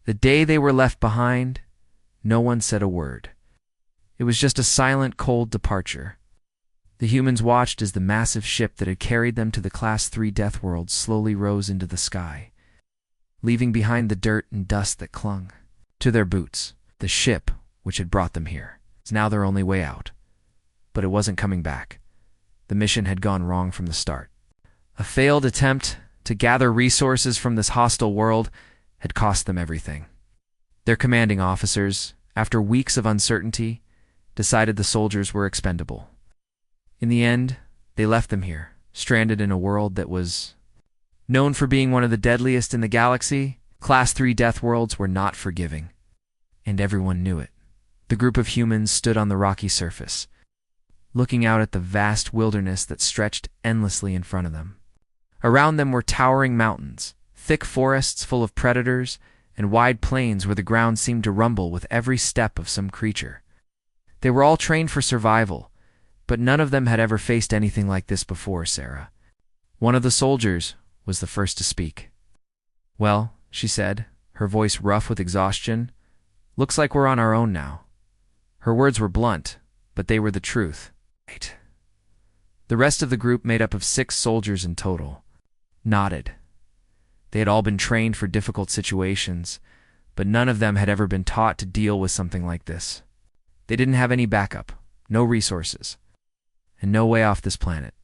The day they were left behind, no one said a word. It was just a silent, cold departure. The humans watched as the massive ship that had carried them to the Class 3 death world slowly rose into the sky, leaving behind the dirt and dust that clung to their boots. The ship, which had brought them here, is now their only way out. But it wasn't coming back. The mission had gone wrong from the start. A failed attempt to gather resources from this hostile world had cost them everything. Their commanding officers, after weeks of uncertainty, decided the soldiers were expendable. In the end, they left them here, stranded in a world that was known for being one of the deadliest in the galaxy. Class 3 death worlds were not forgiving, and everyone knew it. The group of humans stood on the rocky surface, looking out at the vast wilderness that stretched endlessly in front of them. Around them were towering mountains, thick forests full of predators, and wide plains where the ground seemed to rumble with every step of some creature. They were all trained for survival, but none of them had ever faced anything like this before. Sarah, one of the soldiers, was the first to speak. "Well," she said, her voice rough with exhaustion, "looks like we're on our own now." Her words were blunt, but they were the truth. Right. The rest of the group, made up of 6 soldiers in total, nodded. They had all been trained for difficult situations, but none of them had ever been taught to deal with something like this. They didn't have any backup, no resources, and no way off this planet.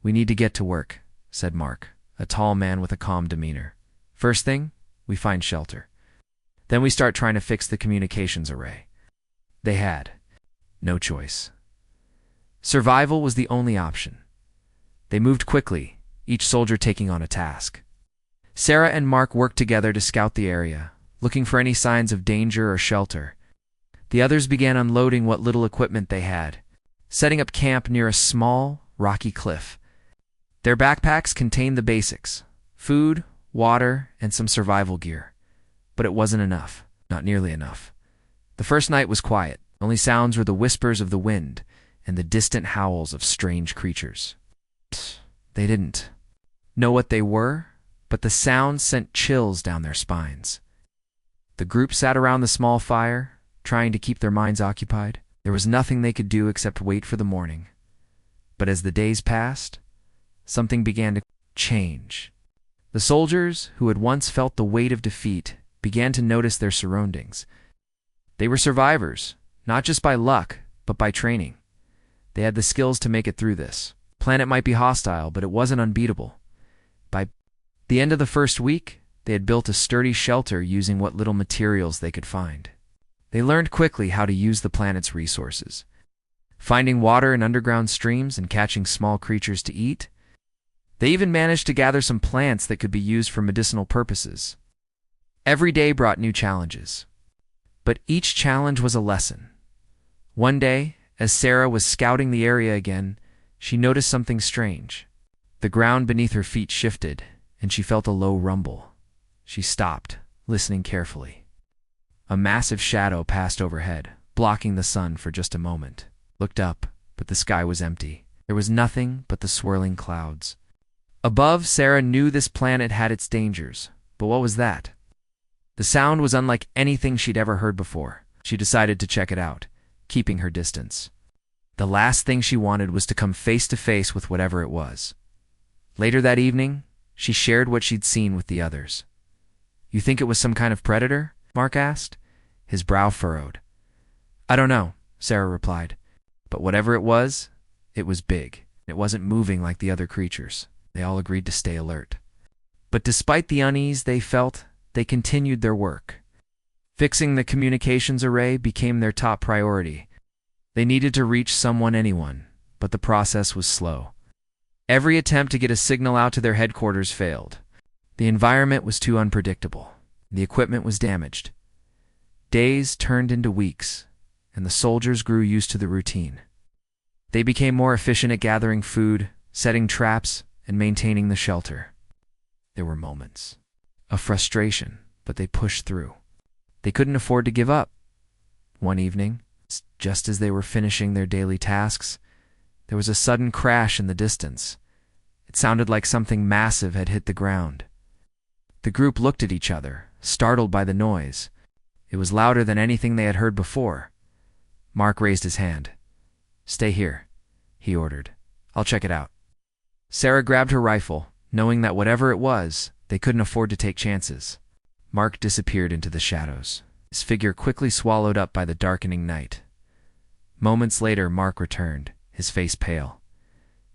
"We need to get to work," said Mark, a tall man with a calm demeanor. "First thing, we find shelter. Then we start trying to fix the communications array." They had no choice. Survival was the only option. They moved quickly, each soldier taking on a task. Sarah and Mark worked together to scout the area, looking for any signs of danger or shelter. The others began unloading what little equipment they had, setting up camp near a small, rocky cliff. Their backpacks contained the basics: food, water, and some survival gear. But it wasn't enough, not nearly enough. The first night was quiet. Only sounds were the whispers of the wind and the distant howls of strange creatures. They didn't know what they were, but the sound sent chills down their spines. The group sat around the small fire, trying to keep their minds occupied. There was nothing they could do except wait for the morning. But as the days passed, something began to change. The soldiers, who had once felt the weight of defeat, began to notice their surroundings. They were survivors, not just by luck, but by training. They had the skills to make it through this. The planet might be hostile, but it wasn't unbeatable. By the end of the first week, they had built a sturdy shelter using what little materials they could find. They learned quickly how to use the planet's resources, finding water in underground streams and catching small creatures to eat. They even managed to gather some plants that could be used for medicinal purposes. Every day brought new challenges, but each challenge was a lesson. One day, as Sarah was scouting the area again, she noticed something strange. The ground beneath her feet shifted, and she felt a low rumble. She stopped, listening carefully. A massive shadow passed overhead, blocking the sun for just a moment. Looked up, but the sky was empty. There was nothing but the swirling clouds. Above, Sarah knew this planet had its dangers, but what was that? The sound was unlike anything she'd ever heard before. She decided to check it out, keeping her distance. The last thing she wanted was to come face to face with whatever it was. Later that evening, she shared what she'd seen with the others. "You think it was some kind of predator?" Mark asked, his brow furrowed. "I don't know," Sarah replied. "But whatever it was big. It wasn't moving like the other creatures." They all agreed to stay alert. But despite the unease they felt, they continued their work. Fixing the communications array became their top priority. They needed to reach anyone, but the process was slow. Every attempt to get a signal out to their headquarters failed. The environment was too unpredictable. The equipment was damaged. Days turned into weeks, and the soldiers grew used to the routine. They became more efficient at gathering food, setting traps, and maintaining the shelter. There were moments of frustration, but they pushed through. They couldn't afford to give up. One evening, just as they were finishing their daily tasks, there was a sudden crash in the distance. It sounded like something massive had hit the ground. The group looked at each other, startled by the noise. It was louder than anything they had heard before. Mark raised his hand. "Stay here," he ordered. "I'll check it out." Sarah grabbed her rifle, knowing that whatever it was, they couldn't afford to take chances. Mark disappeared into the shadows, his figure quickly swallowed up by the darkening night. Moments later, Mark returned, his face pale.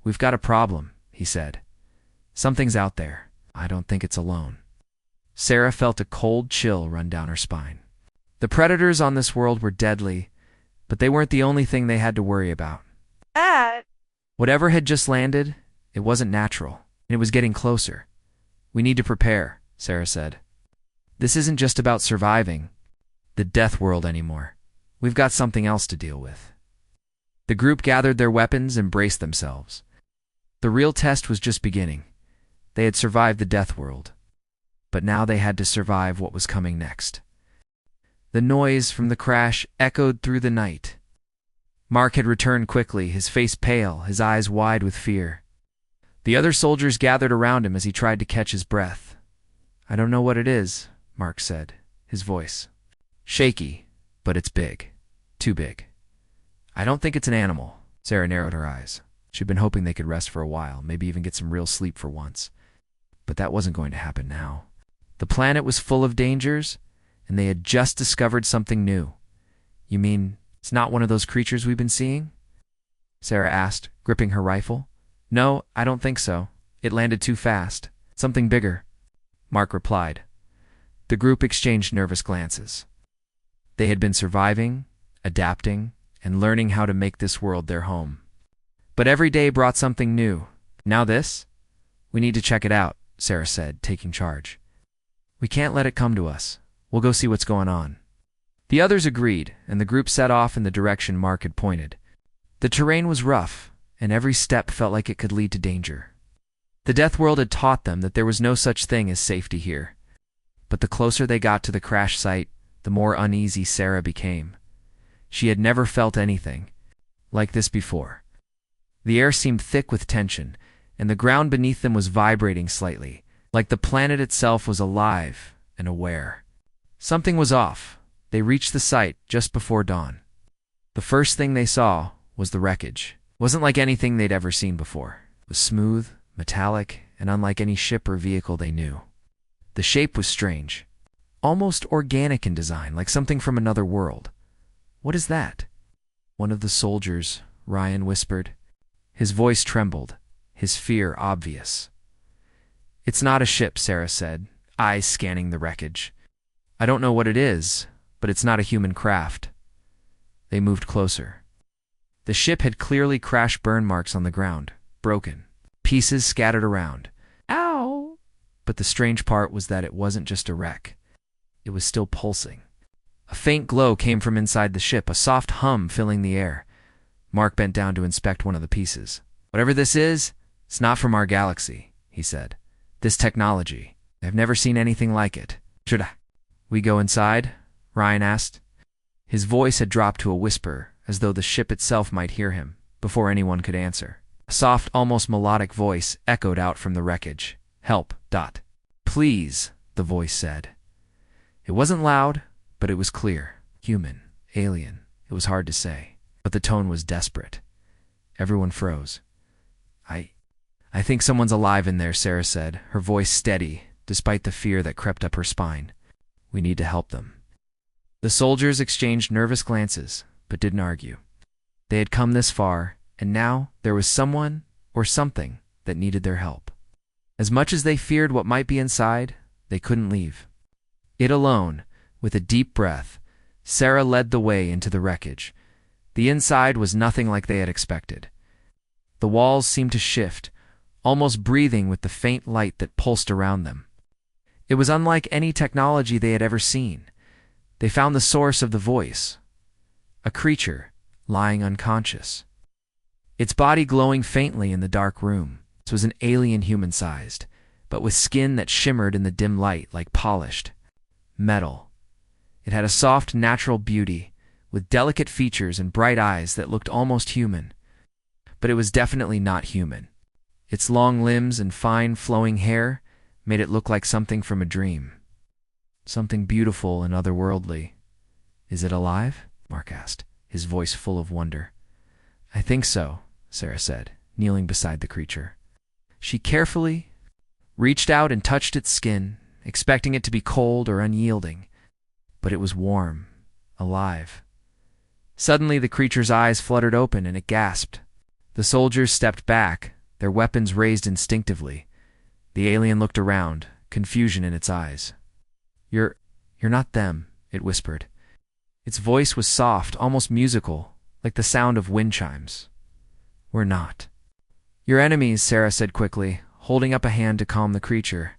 "We've got a problem," he said. "Something's out there. I don't think it's alone." Sarah felt a cold chill run down her spine. The predators on this world were deadly, but they weren't the only thing they had to worry about. Whatever had just landed, it wasn't natural, and it was getting closer. "We need to prepare," Sarah said. "This isn't just about surviving the death world anymore. We've got something else to deal with." The group gathered their weapons and braced themselves. The real test was just beginning. They had survived the death world, but now they had to survive what was coming next. The noise from the crash echoed through the night. Mark had returned quickly, his face pale, his eyes wide with fear. The other soldiers gathered around him as he tried to catch his breath. "I don't know what it is," Mark said, his voice shaky, "but it's big. Too big." "I don't think it's an animal." Sarah narrowed her eyes. She'd been hoping they could rest for a while, maybe even get some real sleep for once. But that wasn't going to happen now. The planet was full of dangers, and they had just discovered something new. "You mean it's not one of those creatures we've been seeing?" Sarah asked, gripping her rifle. "No, I don't think so. It landed too fast. Something bigger," Mark replied. The group exchanged nervous glances. They had been surviving, adapting, and learning how to make this world their home. But every day brought something new. "Now this? We need to check it out," Sarah said, taking charge. "We can't let it come to us. We'll go see what's going on." The others agreed, and the group set off in the direction Mark had pointed. The terrain was rough, and every step felt like it could lead to danger. The death world had taught them that there was no such thing as safety here. But the closer they got to the crash site, the more uneasy Sarah became. She had never felt anything like this before. The air seemed thick with tension, and the ground beneath them was vibrating slightly, like the planet itself was alive and aware. Something was off. They reached the site just before dawn. The first thing they saw was the wreckage. It wasn't like anything they'd ever seen before. It was smooth, metallic, and unlike any ship or vehicle they knew. The shape was strange, almost organic in design, like something from another world. "What is that?" one of the soldiers, Ryan, whispered. His voice trembled, his fear obvious. "It's not a ship," Sarah said, eyes scanning the wreckage. "I don't know what it is, but it's not a human craft." They moved closer. The ship had clearly crash burn marks on the ground, broken, pieces scattered around. "Ow!" But the strange part was that it wasn't just a wreck. It was still pulsing. A faint glow came from inside the ship, a soft hum filling the air. Mark bent down to inspect one of the pieces. "Whatever this is, it's not from our galaxy," he said. "This technology, I've never seen anything like it." "Should we go inside?" Ryan asked. His voice had dropped to a whisper, as though the ship itself might hear him, before anyone could answer. A soft, almost melodic voice echoed out from the wreckage. "Help, Dot." "Please," the voice said. It wasn't loud, but it was clear. Human, alien, it was hard to say. But the tone was desperate. Everyone froze. I think someone's alive in there," Sarah said, her voice steady, despite the fear that crept up her spine. "We need to help them." The soldiers exchanged nervous glances, but didn't argue. They had come this far, and now there was someone or something that needed their help. As much as they feared what might be inside, they couldn't leave. It alone, with a deep breath, Sarah led the way into the wreckage. The inside was nothing like they had expected. The walls seemed to shift, almost breathing with the faint light that pulsed around them. It was unlike any technology they had ever seen. They found the source of the voice. A creature, lying unconscious. Its body glowing faintly in the dark room. This was an alien human-sized, but with skin that shimmered in the dim light like polished metal. It had a soft, natural beauty, with delicate features and bright eyes that looked almost human. But it was definitely not human. Its long limbs and fine, flowing hair made it look like something from a dream. Something beautiful and otherworldly. Is it alive? Mark asked, his voice full of wonder. I think so, Sarah said, kneeling beside the creature. She carefully reached out and touched its skin, expecting it to be cold or unyielding. But it was warm, alive. Suddenly the creature's eyes fluttered open and it gasped. The soldiers stepped back, their weapons raised instinctively. The alien looked around, confusion in its eyes. You're not them, it whispered. Its voice was soft, almost musical, like the sound of wind chimes. We're not. Your enemies, Sarah said quickly, holding up a hand to calm the creature.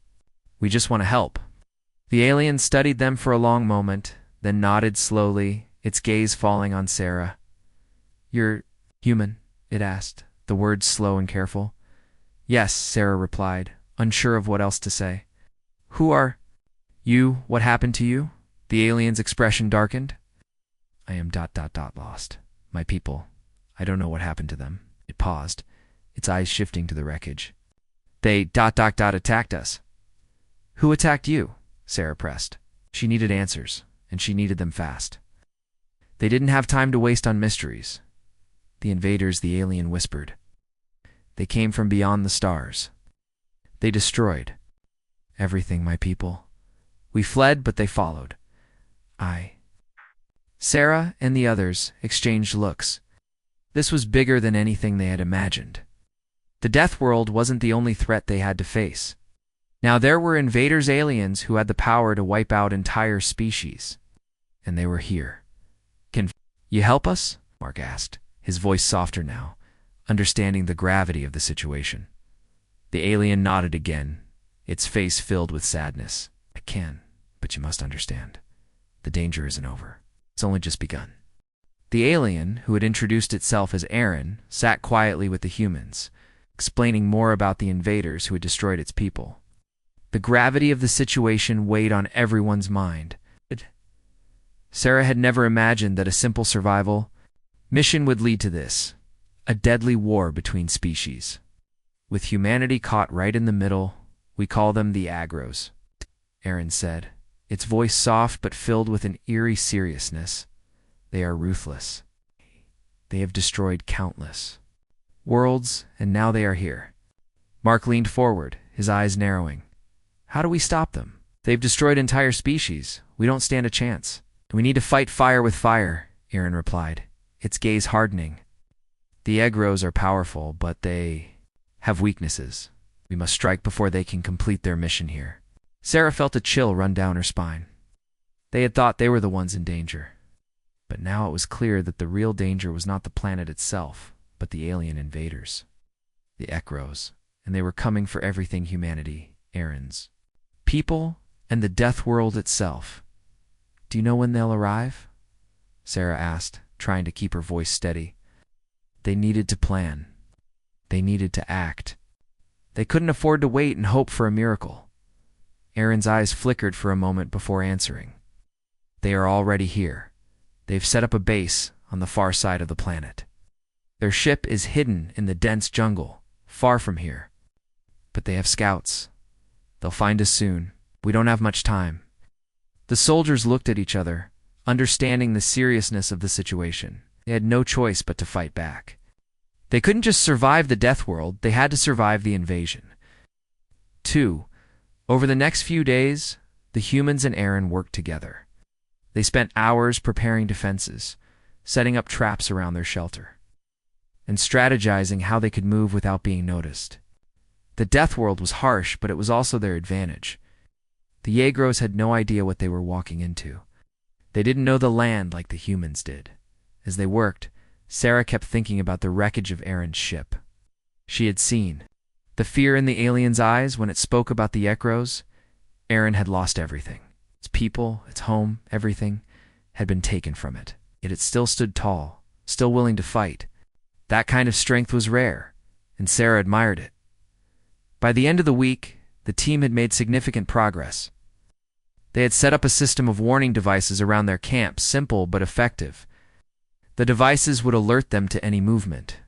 We just want to help. The alien studied them for a long moment, then nodded slowly, its gaze falling on Sarah. You're human? It asked, the words slow and careful. Yes, Sarah replied, unsure of what else to say. Who are you? What happened to you? The alien's expression darkened. I am ... lost. My people. I don't know what happened to them. It paused, its eyes shifting to the wreckage. They ... attacked us. Who attacked you? Sarah pressed. She needed answers, and she needed them fast. They didn't have time to waste on mysteries. The invaders, the alien whispered. They came from beyond the stars. They destroyed everything, my people. We fled, but they followed. Sarah and the others exchanged looks. This was bigger than anything they had imagined. The Death World wasn't the only threat they had to face. Now there were invaders, aliens who had the power to wipe out entire species. And they were here. Can you help us? Mark asked, his voice softer now, understanding the gravity of the situation. The alien nodded again, its face filled with sadness. I can, but you must understand. The danger isn't over. It's only just begun. The alien, who had introduced itself as Aaron, sat quietly with the humans, explaining more about the invaders who had destroyed its people. The gravity of the situation weighed on everyone's mind. Sarah had never imagined that a simple survival mission would lead to this, a deadly war between species. With humanity caught right in the middle, we call them the Agros, Aaron said, its voice soft but filled with an eerie seriousness. They are ruthless. They have destroyed countless worlds, and now they are here. Mark leaned forward, his eyes narrowing. How do we stop them? They've destroyed entire species. We don't stand a chance. We need to fight fire with fire, Aaron replied, its gaze hardening. The Agros are powerful, but they have weaknesses. We must strike before they can complete their mission here. Sarah felt a chill run down her spine. They had thought they were the ones in danger. But now it was clear that the real danger was not the planet itself, but the alien invaders. The Agros, and they were coming for everything humanity, Aaron's people, and the Death World itself. Do you know when they'll arrive? Sarah asked, trying to keep her voice steady. They needed to plan. They needed to act. They couldn't afford to wait and hope for a miracle. Aaron's eyes flickered for a moment before answering. They are already here. They've set up a base on the far side of the planet. Their ship is hidden in the dense jungle, far from here. But they have scouts. They'll find us soon. We don't have much time. The soldiers looked at each other, understanding the seriousness of the situation. They had no choice but to fight back. They couldn't just survive the Death World, they had to survive the invasion. 2. Over the next few days, the humans and Aaron worked together. They spent hours preparing defenses, setting up traps around their shelter, and strategizing how they could move without being noticed. The Death World was harsh, but it was also their advantage. The Agros had no idea what they were walking into. They didn't know the land like the humans did. As they worked, Sarah kept thinking about the wreckage of Aaron's ship. She had seen the fear in the alien's eyes when it spoke about the Agros. Aaron had lost everything. Its people, its home, everything had been taken from it. Yet it still stood tall, still willing to fight. That kind of strength was rare, and Sarah admired it. By the end of the week, the team had made significant progress. They had set up a system of warning devices around their camp, simple but effective. The devices would alert them to any movement,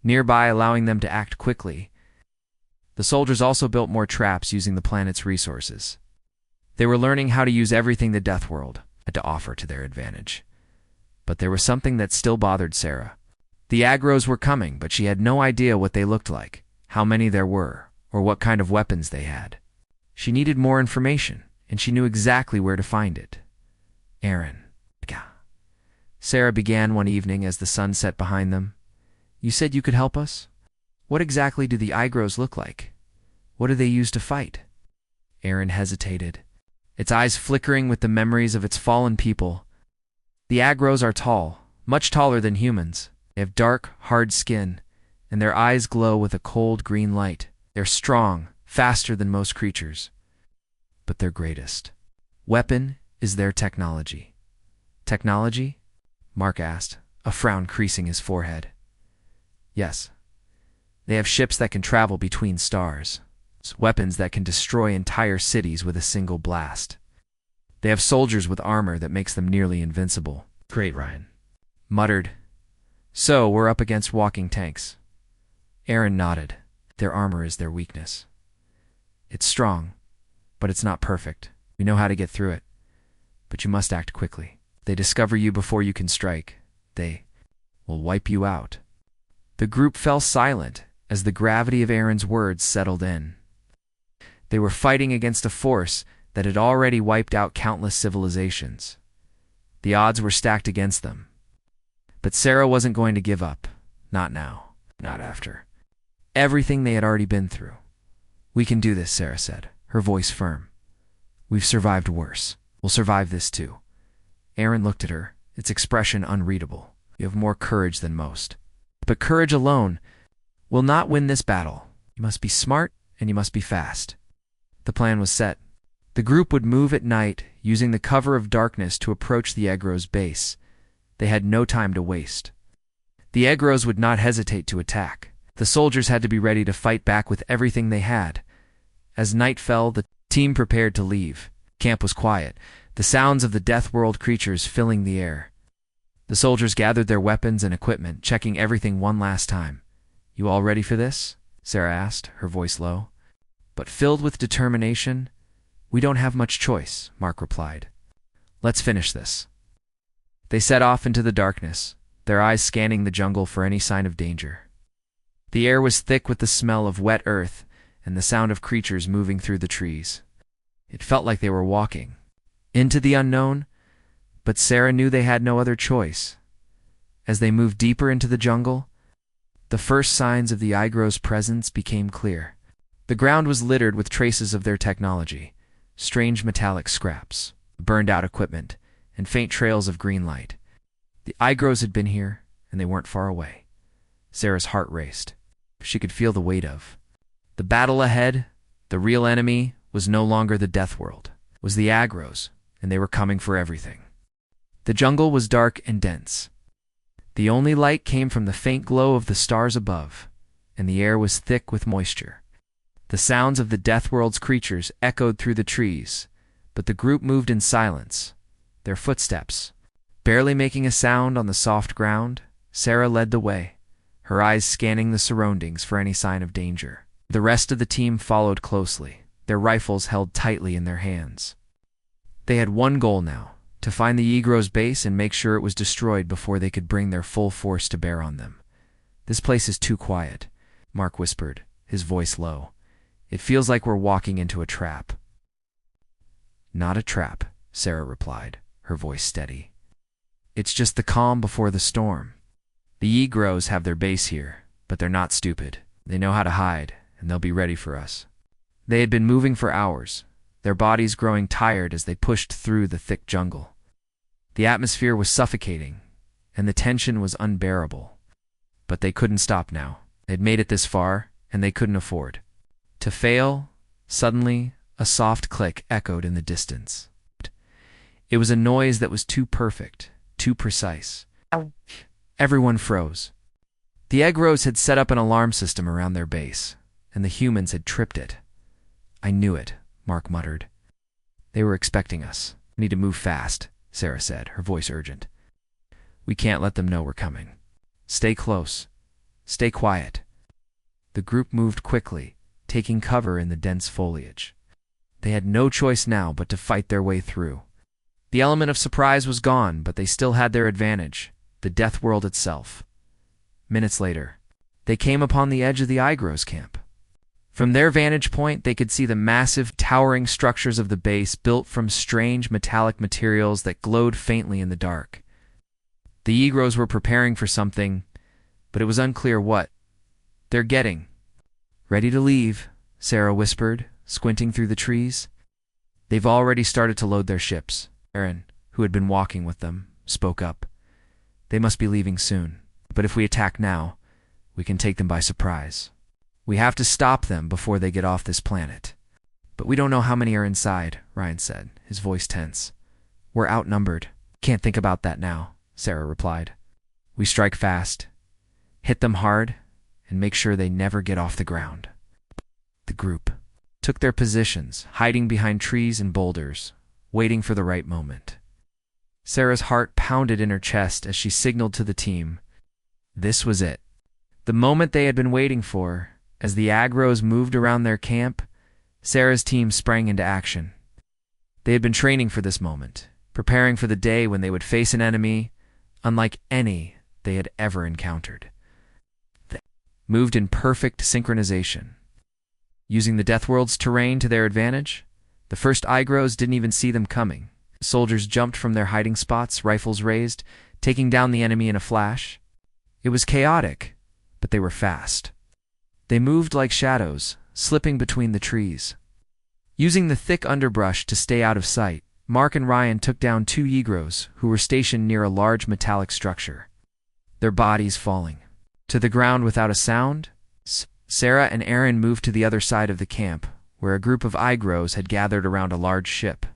nearby allowing them to act quickly. The soldiers also built more traps using the planet's resources. They were learning how to use everything the Death World had to offer to their advantage. But there was something that still bothered Sarah. The aggros were coming, but she had no idea what they looked like, how many there were, or what kind of weapons they had. She needed more information, and she knew exactly where to find it. Aaron. Sarah began one evening as the sun set behind them. You said you could help us? What exactly do the aggros look like? What do they use to fight? Aaron hesitated, its eyes flickering with the memories of its fallen people. The aggros are tall, much taller than humans. They have dark, hard skin, and their eyes glow with a cold green light. They're strong, faster than most creatures. But their greatest weapon is their technology. Technology? Mark asked, a frown creasing his forehead. Yes. They have ships that can travel between stars, weapons that can destroy entire cities with a single blast. They have soldiers with armor that makes them nearly invincible. Great, Ryan muttered. So we're up against walking tanks. Aaron nodded. Their armor is their weakness. It's strong, but it's not perfect. We know how to get through it. But you must act quickly. They discover you before you can strike. They will wipe you out. The group fell silent as the gravity of Aaron's words settled in. They were fighting against a force that had already wiped out countless civilizations. The odds were stacked against them. But Sarah wasn't going to give up. Not now. Not after everything they had already been through. We can do this, Sarah said, her voice firm. We've survived worse. We'll survive this too. Aaron looked at her, its expression unreadable. You have more courage than most. But courage alone will not win this battle. You must be smart and you must be fast. The plan was set. The group would move at night, using the cover of darkness to approach the aggros' base. They had no time to waste. The aggros would not hesitate to attack. The soldiers had to be ready to fight back with everything they had. As night fell, the team prepared to leave. Camp was quiet, the sounds of the Death World creatures filling the air. The soldiers gathered their weapons and equipment, checking everything one last time. You all ready for this? Sarah asked, her voice low. But filled with determination. We don't have much choice, Mark replied. Let's finish this. They set off into the darkness, their eyes scanning the jungle for any sign of danger. The air was thick with the smell of wet earth and the sound of creatures moving through the trees. It felt like they were walking into the unknown, but Sarah knew they had no other choice. As they moved deeper into the jungle, the first signs of the aggros' presence became clear. The ground was littered with traces of their technology, strange metallic scraps, burned-out equipment, and faint trails of green light. The aggros had been here, and they weren't far away. Sarah's heart raced. She could feel the weight of the battle ahead. The real enemy was no longer the Death World. It was the aggros, and they were coming for everything. The jungle was dark and dense. The only light came from the faint glow of the stars above, and the air was thick with moisture. The sounds of the Death World's creatures echoed through the trees, but the group moved in silence, their footsteps barely making a sound on the soft ground. Sarah led the way, her eyes scanning the surroundings for any sign of danger. The rest of the team followed closely, their rifles held tightly in their hands. They had one goal now, to find the aggros' base and make sure it was destroyed before they could bring their full force to bear on them. This place is too quiet, Mark whispered, his voice low. It feels like we're walking into a trap. Not a trap, Sarah replied, her voice steady. It's just the calm before the storm. The aggros have their base here, but they're not stupid. They know how to hide, and they'll be ready for us. They had been moving for hours, their bodies growing tired as they pushed through the thick jungle. The atmosphere was suffocating, and the tension was unbearable. But they couldn't stop now. They'd made it this far, and they couldn't afford to fail. Suddenly, a soft click echoed in the distance. It was a noise that was too perfect, too precise. Everyone froze. The aggros had set up an alarm system around their base, and the humans had tripped it. I knew it, Mark muttered. They were expecting us. We need to move fast, Sarah said, her voice urgent. We can't let them know we're coming. Stay close. Stay quiet. The group moved quickly, taking cover in the dense foliage. They had no choice now but to fight their way through. The element of surprise was gone, but they still had their advantage, the death world itself. Minutes later, they came upon the edge of the Igros camp. From their vantage point, they could see the massive, towering structures of the base built from strange metallic materials that glowed faintly in the dark. The Igros were preparing for something, but it was unclear what. "They're getting ready to leave," Sarah whispered, squinting through the trees. "They've already started to load their ships." Aaron, who had been walking with them, spoke up. "They must be leaving soon, but if we attack now, we can take them by surprise. We have to stop them before they get off this planet." "But we don't know how many are inside," Ryan said, his voice tense. "We're outnumbered." "Can't think about that now," Sarah replied. "We strike fast, hit them hard, and make sure they never get off the ground." The group took their positions, hiding behind trees and boulders, waiting for the right moment. Sarah's heart pounded in her chest as she signaled to the team. This was it. The moment they had been waiting for. As the Agros moved around their camp, Sarah's team sprang into action. They had been training for this moment, preparing for the day when they would face an enemy unlike any they had ever encountered. They moved in perfect synchronization. Using the Deathworld's terrain to their advantage, the first Igros didn't even see them coming. Soldiers jumped from their hiding spots, rifles raised, taking down the enemy in a flash. It was chaotic, but they were fast. They moved like shadows, slipping between the trees. Using the thick underbrush to stay out of sight, Mark and Ryan took down 2 Igros who were stationed near a large metallic structure, their bodies falling to the ground without a sound. Sarah and Aaron moved to the other side of the camp, where a group of Igros had gathered around a large ship.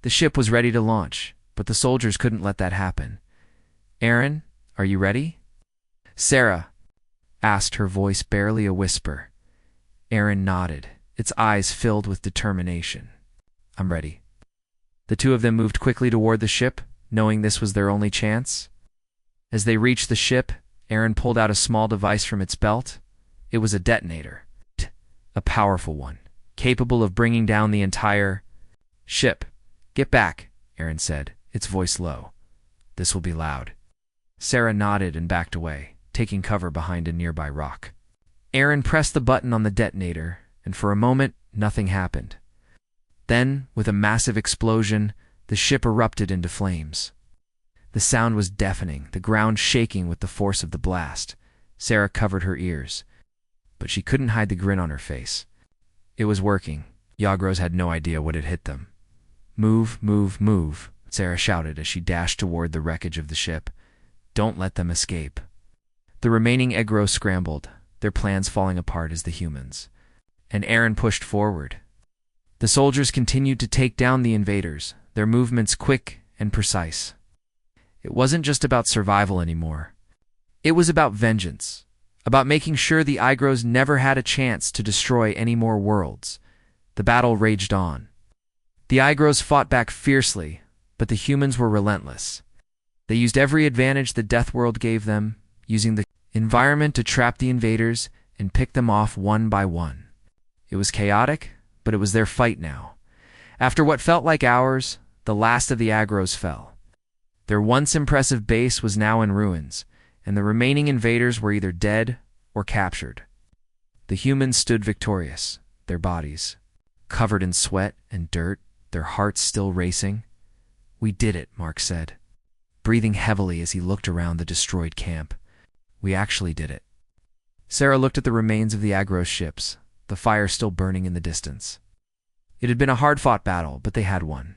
The ship was ready to launch, but the soldiers couldn't let that happen. "Aaron, are you ready?" Sarah asked, her voice barely a whisper. Aaron nodded, its eyes filled with determination. "I'm ready." The two of them moved quickly toward the ship, knowing this was their only chance. As they reached the ship, Aaron pulled out a small device from its belt. It was a detonator, a powerful one, capable of bringing down the entire ship. "Get back," Aaron said, its voice low. "This will be loud." Sarah nodded and backed away, taking cover behind a nearby rock. Aaron pressed the button on the detonator, and for a moment, nothing happened. Then, with a massive explosion, the ship erupted into flames. The sound was deafening, the ground shaking with the force of the blast. Sarah covered her ears, but she couldn't hide the grin on her face. It was working. Yagros had no idea what had hit them. "Move, move, move," Sarah shouted as she dashed toward the wreckage of the ship. "Don't let them escape." The remaining Egros scrambled, their plans falling apart as the humans. And Aaron pushed forward. The soldiers continued to take down the invaders, their movements quick and precise. It wasn't just about survival anymore. It was about vengeance, about making sure the Igros never had a chance to destroy any more worlds. The battle raged on. The Igros fought back fiercely, but the humans were relentless. They used every advantage the Death World gave them, using the environment to trap the invaders and pick them off one by one. It was chaotic, but it was their fight now. After what felt like hours, the last of the Agros fell. Their once impressive base was now in ruins, and the remaining invaders were either dead or captured. The humans stood victorious, their bodies covered in sweat and dirt, their hearts still racing. "We did it," Mark said, breathing heavily as he looked around the destroyed camp. "We actually did it." Sarah looked at the remains of the Agros ships, the fire still burning in the distance. It had been a hard-fought battle, but they had won.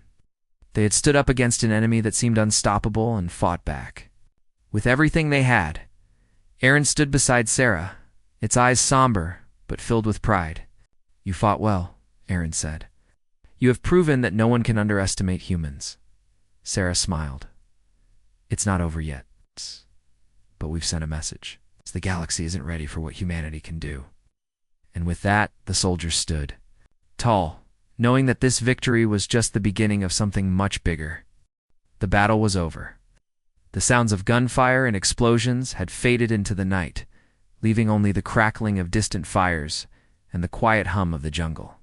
They had stood up against an enemy that seemed unstoppable and fought back. With everything they had, Aaron stood beside Sarah, its eyes somber but filled with pride. "You fought well," Aaron said. "You have proven that no one can underestimate humans." Sarah smiled. "It's not over yet, but we've sent a message. The galaxy isn't ready for what humanity can do." And with that, the soldiers stood, tall, knowing that this victory was just the beginning of something much bigger. The battle was over. The sounds of gunfire and explosions had faded into the night, leaving only the crackling of distant fires and the quiet hum of the jungle.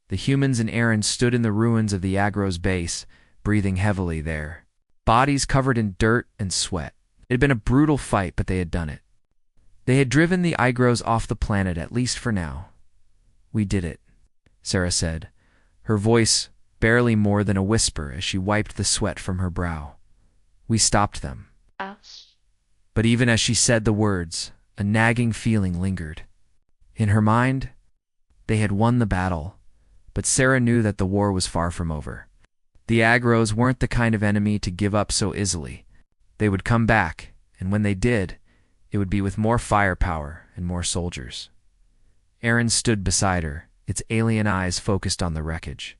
The humans and Aaron stood in the ruins of the aggro's base, breathing heavily there, bodies covered in dirt and sweat. It had been a brutal fight, but they had done it. They had driven the aggros off the planet, at least for now. "We did it," Sarah said, her voice barely more than a whisper as she wiped the sweat from her brow. "We stopped them." Us. But even as she said the words, a nagging feeling lingered. In her mind, they had won the battle, but Sarah knew that the war was far from over. The aggros weren't the kind of enemy to give up so easily. They would come back, and when they did, it would be with more firepower and more soldiers. Aaron stood beside her, its alien eyes focused on the wreckage.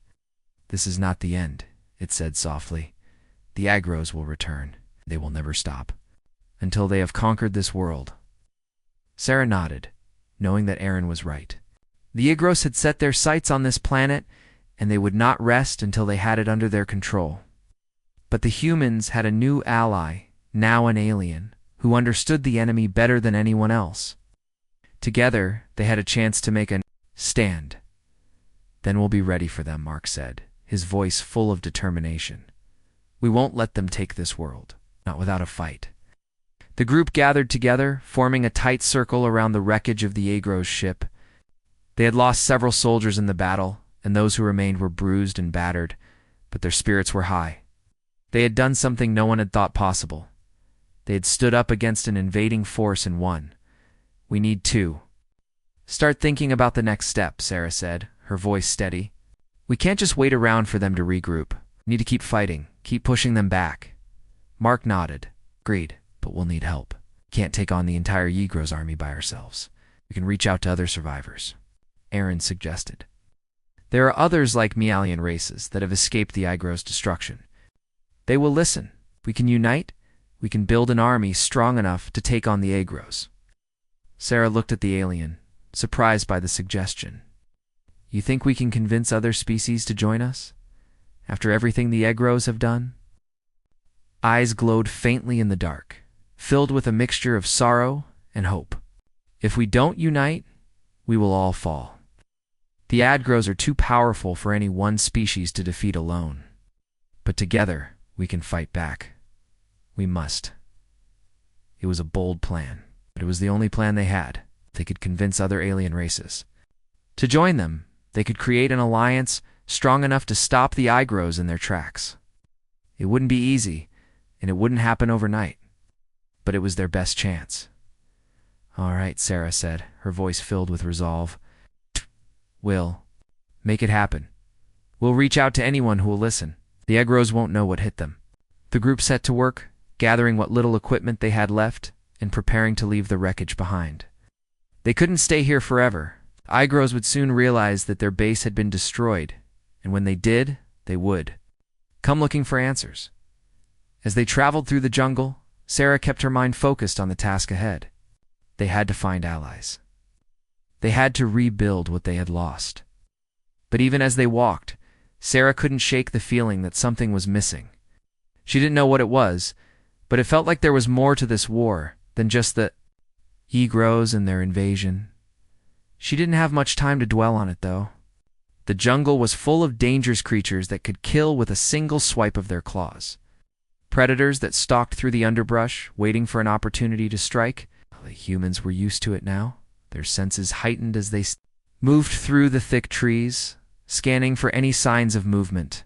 "This is not the end," it said softly. "The aggros will return. They will never stop until they have conquered this world." Sarah nodded, knowing that Aaron was right. The aggros had set their sights on this planet, and they would not rest until they had it under their control. But the humans had a new ally, now an alien, who understood the enemy better than anyone else. Together, they had a chance to make a stand. "Then we'll be ready for them," Mark said, his voice full of determination. "We won't let them take this world, not without a fight." The group gathered together, forming a tight circle around the wreckage of the agro's ship. They had lost several soldiers in the battle, and those who remained were bruised and battered, but their spirits were high. They had done something no one had thought possible. They had stood up against an invading force and won. "We need to start thinking about the next step," Sarah said, her voice steady. "We can't just wait around for them to regroup. We need to keep fighting, keep pushing them back." Mark nodded. "Agreed, but we'll need help. Can't take on the entire Ygro's army by ourselves. We can reach out to other survivors," Aaron suggested. "There are others like me alien races that have escaped the Ygro's destruction. They will listen. We can unite. We can build an army strong enough to take on the Agros." Sarah looked at the alien, surprised by the suggestion. "You think we can convince other species to join us? After everything the Agros have done?" Eyes glowed faintly in the dark, filled with a mixture of sorrow and hope. "If we don't unite, we will all fall. The Agros are too powerful for any one species to defeat alone. But together, we can fight back. We must." It was a bold plan, but it was the only plan they had. They could convince other alien races to join them. They could create an alliance strong enough to stop the Agros in their tracks. It wouldn't be easy, and it wouldn't happen overnight, but it was their best chance. "All right," Sarah said, her voice filled with resolve. "We'll make it happen. We'll reach out to anyone who will listen. The Agros won't know what hit them." The group set to work, gathering what little equipment they had left and preparing to leave the wreckage behind. They couldn't stay here forever. The Agros would soon realize that their base had been destroyed, and when they did, they would come looking for answers. As they traveled through the jungle, Sarah kept her mind focused on the task ahead. They had to find allies. They had to rebuild what they had lost. But even as they walked, Sarah couldn't shake the feeling that something was missing. She didn't know what it was, but it felt like there was more to this war than just the Agros and their invasion. She didn't have much time to dwell on it, though. The jungle was full of dangerous creatures that could kill with a single swipe of their claws. Predators that stalked through the underbrush, waiting for an opportunity to strike. The humans were used to it now, their senses heightened as they moved through the thick trees, scanning for any signs of movement.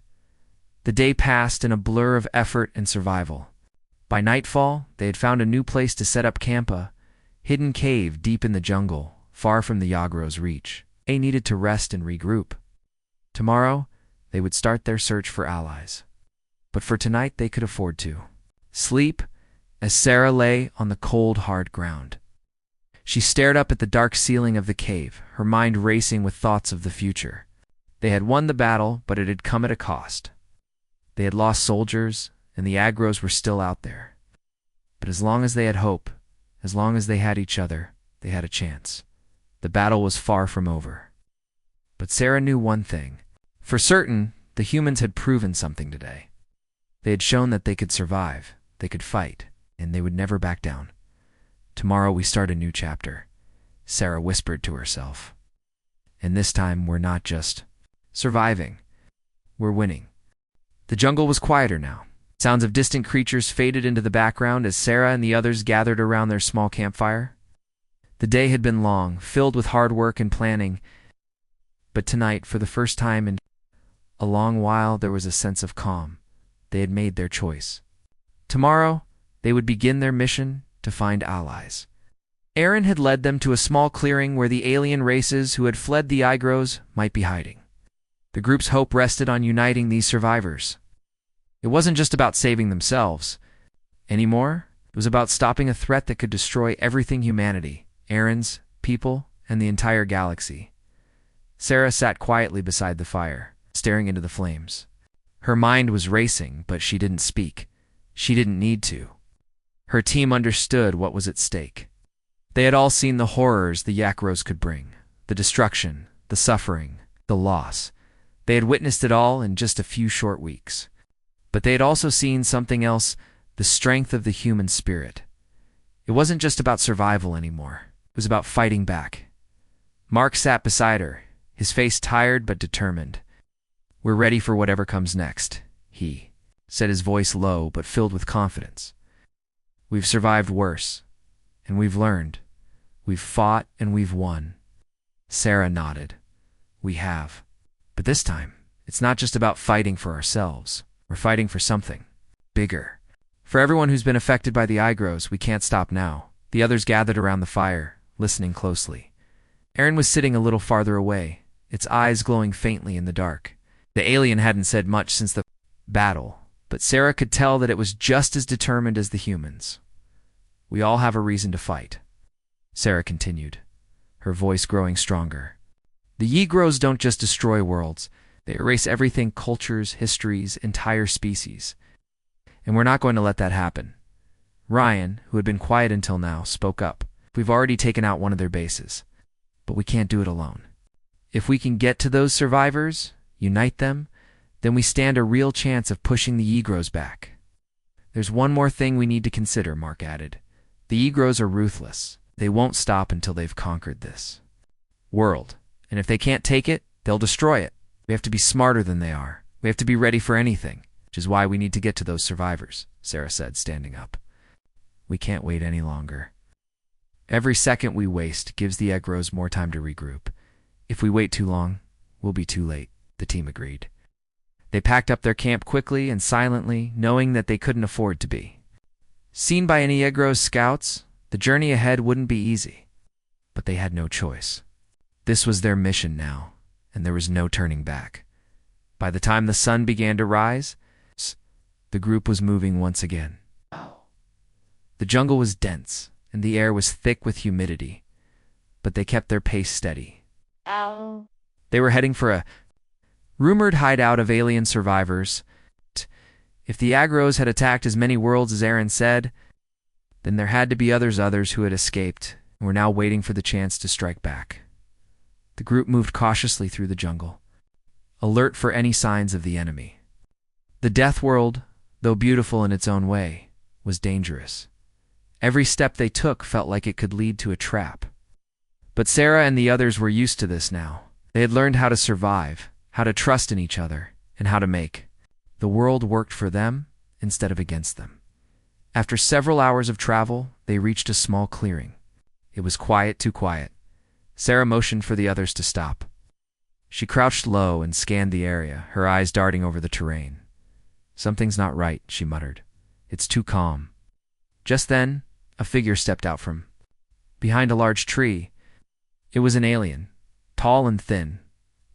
The day passed in a blur of effort and survival. By nightfall, they had found a new place to set up camp, a hidden cave deep in the jungle, far from the Agros' reach. They needed to rest and regroup. Tomorrow, they would start their search for allies. But for tonight, they could afford to sleep as Sarah lay on the cold, hard ground. She stared up at the dark ceiling of the cave, her mind racing with thoughts of the future. They had won the battle, but it had come at a cost. They had lost soldiers, and the Agros were still out there. But as long as they had hope, as long as they had each other, they had a chance. The battle was far from over. But Sarah knew one thing. For certain, the humans had proven something today. They had shown that they could survive, they could fight, and they would never back down. "Tomorrow we start a new chapter," Sarah whispered to herself. "And this time we're not just Surviving. We're winning. The jungle was quieter now. Sounds of distant creatures faded into the background as Sarah and the others gathered around their small campfire. The day had been long, filled with hard work and planning, but tonight, for the first time in a long while, there was a sense of calm. They had made their choice. Tomorrow, they would begin their mission to find allies. Aaron had led them to a small clearing where the alien races who had fled the Igros might be hiding. The group's hope rested on uniting these survivors. It wasn't just about saving themselves anymore. It was about stopping a threat that could destroy everything humanity, Aaron's, people, and the entire galaxy. Sarah sat quietly beside the fire, staring into the flames. Her mind was racing, but she didn't speak. She didn't need to. Her team understood what was at stake. They had all seen the horrors the Yakros could bring, the destruction, the suffering, the loss. They had witnessed it all in just a few short weeks. But they had also seen something else, the strength of the human spirit. It wasn't just about survival anymore. It was about fighting back. Mark sat beside her, his face tired but determined. "We're ready for whatever comes next," he said, his voice low but filled with confidence. "We've survived worse, and we've learned. We've fought and we've won." Sarah nodded. "We have. But this time, it's not just about fighting for ourselves. We're fighting for something bigger. For everyone who's been affected by the Igros, we can't stop now." The others gathered around the fire, listening closely. Aaron was sitting a little farther away, its eyes glowing faintly in the dark. The alien hadn't said much since the battle, but Sarah could tell that it was just as determined as the humans. "We all have a reason to fight," Sarah continued, her voice growing stronger. "The Yigros don't just destroy worlds. They erase everything, cultures, histories, entire species. And we're not going to let that happen." Ryan, who had been quiet until now, spoke up. "We've already taken out one of their bases, but we can't do it alone. If we can get to those survivors, unite them, then we stand a real chance of pushing the Yigros back." "There's one more thing we need to consider," Mark added. "The Yigros are ruthless. They won't stop until they've conquered this world. And if they can't take it, they'll destroy it. We have to be smarter than they are. We have to be ready for anything, which is why we need to get to those survivors," Sarah said, standing up. "We can't wait any longer. Every second we waste gives the Igros more time to regroup. If we wait too long, we'll be too late," the team agreed. They packed up their camp quickly and silently, knowing that they couldn't afford to be seen by any Igros scouts. The journey ahead wouldn't be easy, but they had no choice. This was their mission now, and there was no turning back. By the time the sun began to rise, the group was moving once again. The jungle was dense, and the air was thick with humidity, but they kept their pace steady. They were heading for a rumored hideout of alien survivors. If the Agros had attacked as many worlds as Aaron said, then there had to be others who had escaped and were now waiting for the chance to strike back. The group moved cautiously through the jungle, alert for any signs of the enemy. The Death World, though beautiful in its own way, was dangerous. Every step they took felt like it could lead to a trap. But Sarah and the others were used to this now. They had learned how to survive, how to trust in each other, and how to make the world work for them instead of against them. After several hours of travel, they reached a small clearing. It was quiet, too quiet. Sarah motioned for the others to stop. She crouched low and scanned the area, her eyes darting over the terrain. "Something's not right," she muttered. "It's too calm." Just then, a figure stepped out from behind a large tree. It was an alien, tall and thin,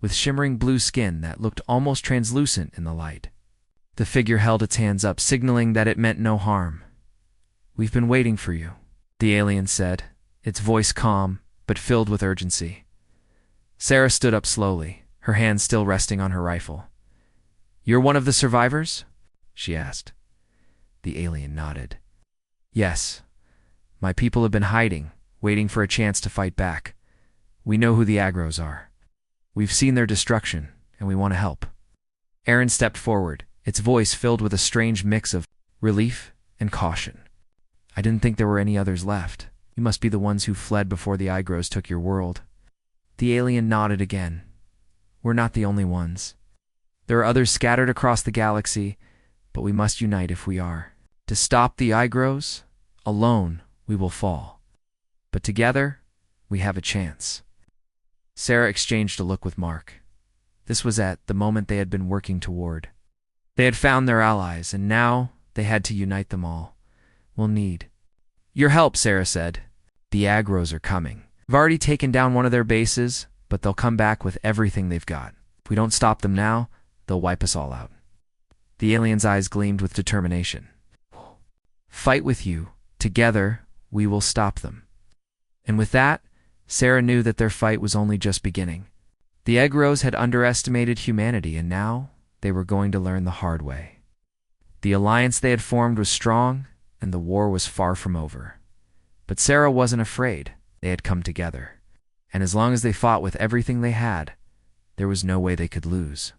with shimmering blue skin that looked almost translucent in the light. The figure held its hands up, signaling that it meant no harm. "We've been waiting for you," the alien said, its voice calm but filled with urgency. Sarah stood up slowly, her hands still resting on her rifle. "You're one of the survivors?" she asked. The alien nodded. "Yes. My people have been hiding, waiting for a chance to fight back. We know who the Agros are. We've seen their destruction, and we want to help." Aaron stepped forward, its voice filled with a strange mix of relief and caution. "I didn't think there were any others left. You must be the ones who fled before the Igros took your world." The alien nodded again. We're not the only ones. There are others scattered across the galaxy, but we must unite if we are to stop the Igros. Alone, we will fall. But together, we have a chance. Sarah exchanged a look with Mark. This was at the moment they had been working toward. They had found their allies, and now they had to unite them all. We'll need your help, Sarah said. The Agros are coming. We've already taken down one of their bases, but they'll come back with everything they've got. If we don't stop them now, they'll wipe us all out. The alien's eyes gleamed with determination. Fight with you. Together, we will stop them. And with that, Sarah knew that their fight was only just beginning. The Agros had underestimated humanity, and now they were going to learn the hard way. The alliance they had formed was strong, and the war was far from over. But Sarah wasn't afraid. They had come together. And as long as they fought with everything they had, there was no way they could lose.